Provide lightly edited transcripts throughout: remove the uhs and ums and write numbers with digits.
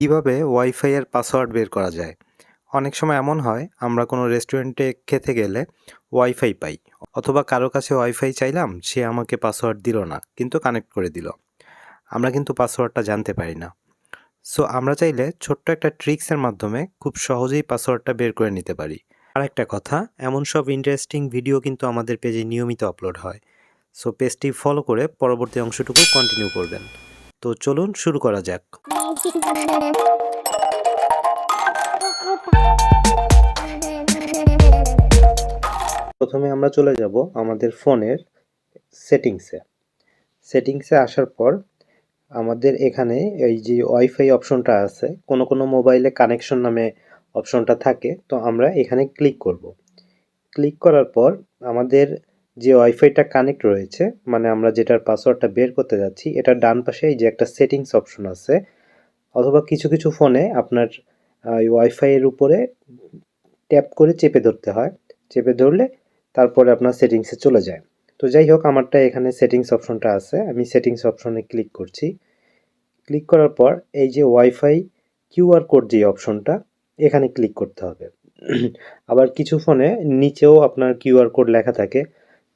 কিভাবে ওয়াইফাই এর পাসওয়ার্ড বের করা যায়? অনেক সময় এমন হয় আমরা কোনো রেস্টুরেন্টে খেতে গেলে ওয়াইফাই পাই অথবা কারো কাছে ওয়াইফাই চাইলাম সে আমাকে পাসওয়ার্ড দিল না কিন্তু কানেক্ট করে দিল। আমরা কিন্তু পাসওয়ার্ডটা জানতে পারি না। সো আমরা চাইলে ছোট্ট একটা ট্রিক্সের মাধ্যমে খুব সহজেই পাসওয়ার্ডটা বের করে নিতে পারি। আর একটা কথা, এমন সব ইন্টারেস্টিং ভিডিও কিন্তু আমাদের পেজে নিয়মিত আপলোড হয়। সো পেজটি ফলো করে পরবর্তী অংশটুকু কন্টিনিউ করবেন। তো চলুন শুরু করা যাক। প্রথমে আমরা চলে যাব আমাদের ফোনের সেটিংসে আসার পর আমাদের এখানে এই যে ওয়াইফাই অপশনটা আছে, কোনো মোবাইলে কানেকশন নামে অপশনটা থাকে, তো আমরা এখানে ক্লিক করব। ক্লিক করার পর আমাদের যে ওয়াইফাইটা কানেক্ট রয়েছে, মানে আমরা যেটার পাসওয়ার্ডটা বের করতে যাচ্ছি, এটার ডান পাশে এই যে একটা সেটিংস অপশন আছে, অথবা কিছু ফোনে আপনার ওয়াইফাই এর উপরে ট্যাপ করে চেপে ধরতে হয়। চেপে ধরলে তারপরে আপনার সেটিংসে চলে যায়। তো যাই হোক, আমারটা এখানে সেটিংস অপশনটা আছে, আমি সেটিংস অপশনে ক্লিক করছি। ক্লিক করার পর এই যে ওয়াইফাই কিউআর কোড যে অপশনটা, এখানে ক্লিক করতে হবে। আবার কিছু ফোনে নিচেও আপনার কিউআর কোড লেখা থাকে,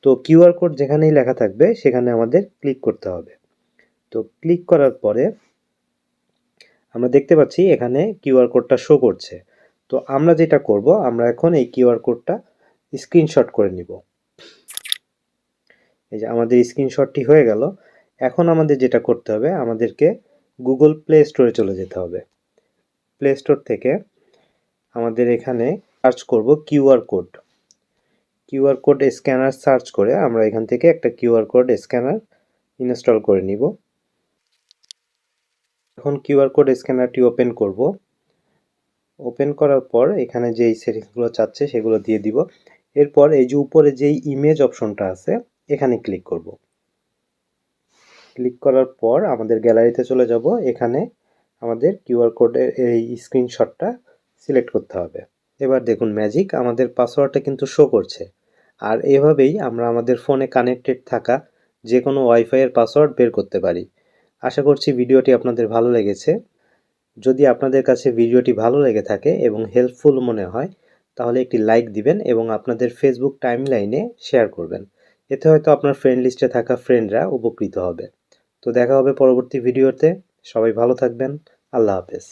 তো কিউআর কোড যেখানেই লেখা থাকবে সেখানে আমাদের ক্লিক করতে হবে। তো ক্লিক করার পরে আমরা দেখতে পাচ্ছি এখানে কিউআর কোডটা শো করছে। তো আমরা যেটা করব, আমরা এখন এই কিউআর কোডটা স্ক্রিনশট করে নিব। এই যে আমাদের স্ক্রিনশটটি হয়ে গেল। এখন আমাদের যেটা করতে হবে, আমাদেরকে গুগল প্লে স্টোরে চলে যেতে হবে। প্লে স্টোর থেকে আমাদের এখানে সার্চ করব কিউআর কোড স্ক্যানার সার্চ করে আমরা এখান থেকে একটা কিউআর কোড স্ক্যানার ইনস্টল করে নিব। এখন কিউআর কোড স্ক্যানারটি ওপেন করব। ওপেন করার পর এখানে যেই সেটিংসগুলো চাচ্ছে সেগুলো দিয়ে দিব। এরপর এই যে উপরে যেই ইমেজ অপশনটা আছে, এখানে ক্লিক করব। ক্লিক করার পর আমাদের গ্যালারিতে চলে যাব। এখানে আমাদের কিউআর কোডের এই স্ক্রিনশটটা সিলেক্ট করতে হবে। এবার দেখুন ম্যাজিক, আমাদের পাসওয়ার্ডটা কিন্তু শো করছে। আর এভাবেই আমরা আমাদের ফোনে কানেক্টেড থাকা যে কোনো ওয়াইফাইয়ের পাসওয়ার্ড বের করতে পারি। আশা করছি ভিডিওটি আপনাদের ভালো লেগেছে। যদি আপনাদের কাছে ভিডিওটি ভালো লেগে থাকে এবং হেল্পফুল মনে হয়, তাহলে একটি লাইক দিবেন এবং আপনাদের ফেসবুক টাইমলাইনে শেয়ার করবেন। এতে হয়তো আপনার ফ্রেন্ড লিস্টে থাকা ফ্রেন্ডরা উপকৃত হবে। তো দেখা হবে পরবর্তী ভিডিওতে। সবাই ভালো থাকবেন। আল্লাহ হাফেজ।